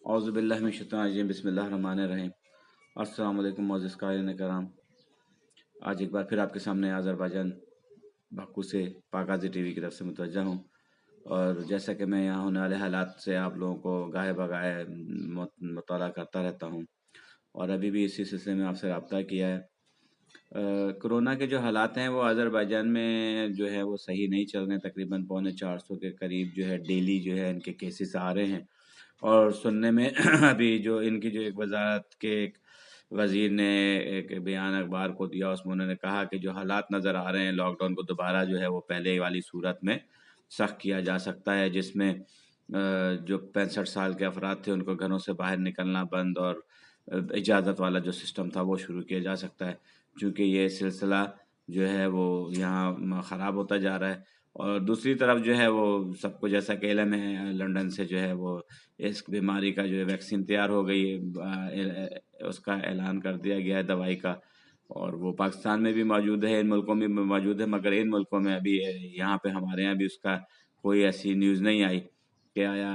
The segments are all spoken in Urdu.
اعوذ باللہ من الشیطان الرجیم، بسم اللہ الرحمن الرحیم۔ السلام علیکم معزز قارئین کرام، آج ایک بار پھر آپ کے سامنے آذربائیجان باکو سے پاکازی ٹی وی کی طرف سے متوجہ ہوں، اور جیسا کہ میں یہاں ہونے والے حالات سے آپ لوگوں کو گاہے بگاہے مطالعہ کرتا رہتا ہوں، اور ابھی بھی اسی سلسلے میں آپ سے رابطہ کیا ہے۔ کرونا کے جو حالات ہیں وہ آذربائیجان میں جو ہے وہ صحیح نہیں چل رہے ہیں، تقریباً 450 کے قریب جو ہے ڈیلی جو ہے ان کے کیسز آ رہے ہیں، اور سننے میں ابھی جو ان کی جو ایک وزارت کے ایک وزیر نے ایک بیان اخبار کو دیا، اس میں انہوں نے کہا کہ جو حالات نظر آ رہے ہیں لاک ڈاؤن کو دوبارہ جو ہے وہ پہلے والی صورت میں سخت کیا جا سکتا ہے، جس میں جو 65 سال کے افراد تھے ان کو گھروں سے باہر نکلنا بند، اور اجازت والا جو سسٹم تھا وہ شروع کیا جا سکتا ہے، چونکہ یہ سلسلہ جو ہے وہ یہاں خراب ہوتا جا رہا ہے۔ اور دوسری طرف جو ہے وہ سب کو جیسا کہ علم ہے، لنڈن سے جو ہے وہ اس بیماری کا جو ہے ویکسین تیار ہو گئی ہے، اس کا اعلان کر دیا گیا ہے دوائی کا، اور وہ پاکستان میں بھی موجود ہے، ان ملکوں میں بھی موجود ہے، مگر ان ملکوں میں ابھی یہاں پہ ہمارے یہاں بھی اس کا کوئی ایسی نیوز نہیں آئی کہ آیا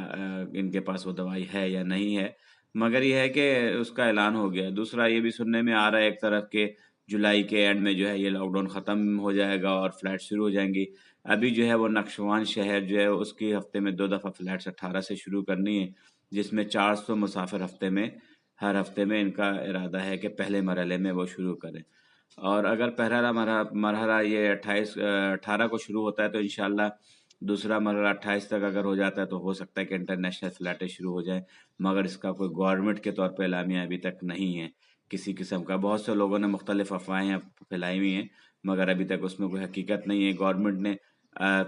ان کے پاس وہ دوائی ہے یا نہیں ہے، مگر یہ ہے کہ اس کا اعلان ہو گیا۔ دوسرا یہ بھی سننے میں آ رہا ہے ایک طرف کہ جولائی کے اینڈ میں جو ہے یہ لاک ڈاؤن ختم ہو جائے گا اور فلائٹ شروع ہو جائیں گی۔ ابھی جو ہے وہ نقشوان شہر جو ہے اس کی ہفتے میں 2 دفعہ فلائٹس 18 سے شروع کرنی ہے، جس میں 400 مسافر ہر ہفتے میں ان کا ارادہ ہے کہ پہلے مرحلے میں وہ شروع کریں، اور اگر پہلا مرحلہ یہ 18 کو شروع ہوتا ہے تو انشاءاللہ دوسرا مرحلہ 28 تک اگر ہو جاتا ہے تو ہو سکتا ہے کہ انٹرنیشنل فلائٹیں شروع ہو جائیں، مگر اس کا کوئی گورنمنٹ کے طور پہ اعلامیہ ابھی تک نہیں ہے کسی قسم کا۔ بہت سے لوگوں نے مختلف افواہیں پھیلائی ہوئی ہیں، مگر ابھی تک اس میں کوئی حقیقت نہیں ہے۔ گورنمنٹ نے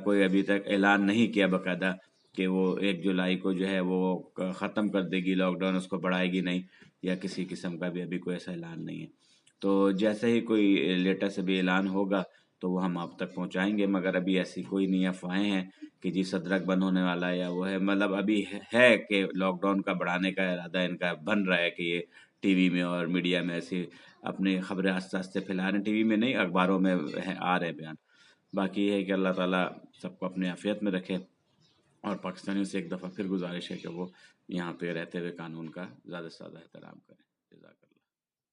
کوئی ابھی تک اعلان نہیں کیا باقاعدہ کہ وہ 1 جولائی کو جو ہے وہ ختم کر دے گی لاک ڈاؤن، اس کو بڑھائے گی نہیں، یا کسی قسم کا بھی ابھی کوئی ایسا اعلان نہیں ہے۔ تو جیسے ہی کوئی لیٹسٹ ابھی اعلان ہوگا تو وہ ہم آپ تک پہنچائیں گے، مگر ابھی ایسی کوئی نہیں افواہیں ہیں کہ جی صدرک بند ہونے والا ہے یا وہ ہے، مطلب ابھی ہے کہ لاک ڈاؤن کا بڑھانے کا ارادہ ان کا بن رہا ہے، کہ یہ ٹی وی میں اور میڈیا میں ایسی اپنی خبریں آہستہ آہستہ پھیلا رہے ہیں، ٹی وی میں نہیں اخباروں میں آ رہے ہیں بیان۔ باقی یہ ہے کہ اللہ تعالیٰ سب کو اپنے عافیت میں رکھے، اور پاکستانیوں سے ایک دفعہ پھر گزارش ہے کہ وہ یہاں پہ رہتے ہوئے قانون کا زیادہ سے زیادہ احترام کریں۔ جزاک اللہ۔